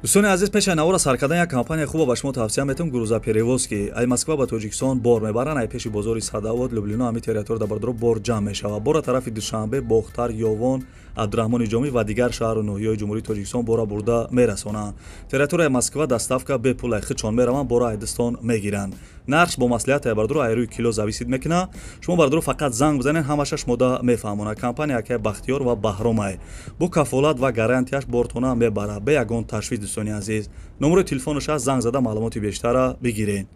دوستان عزیز پیش نوار سرکردن یک کمپانی خوب با شما توصیه میتونم گروزا پریوسکی ای مسکو با تاجیکستان بار میبرن ای پیش بازار صداوت لوبلینا همی تریتور دبردرو بار جمع میشه و بار طرف دوشنبه باختر یوون عبدالرحمن جامی و دیگر شهر و ناحیه‌های جمهوری تاجیکستان بارا برده میرسونن. تریتور مسکو دستافکا به پول خچون میروان بارا ایدستان میگیرن. نرخ با مصلحت بردرو ایروی کیلو زویسید میکنه. شما بردرو فقط زنگ بزنین همشش مده میفهمونه. کمپانی که بختیار و بهرام بو کفالت و گارانتیاش بورتونا میبره. به یگان تشویش دوستان عزیز نمره تلفنش از زنگ زده معلوماتی بیشتر بگیرین.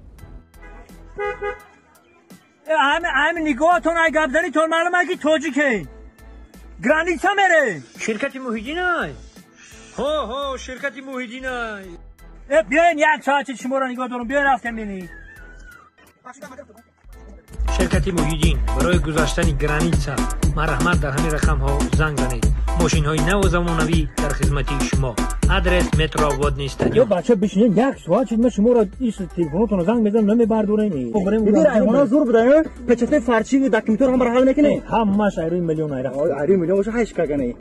همین نگاهتون اگه بزنی تو معلومه که تاجیکه گرانیسا میره شرکت موحدینای هو شرکت موحدینای بیاین یک ساعت شما را نگاه دارم بیاین رفتم بینید شرکت موحدین برای گذاشتن گرانیسا مرحمت در همین رقم ها زنگ زنید. ماشین های نو و زمانوی در خدمتی شما. آدرس مترو آباد نیست. یا بچه بشینید یک ساعت چیز من شما را این تلفنتون زنگ میزنم نمیبردونین. ببین ایونا زور بده. پچته فرچی دکمتر هم حل میکنه. همش ایروی میلیون ایرا. ایروی میلیون باشه هیچ کاری کنه.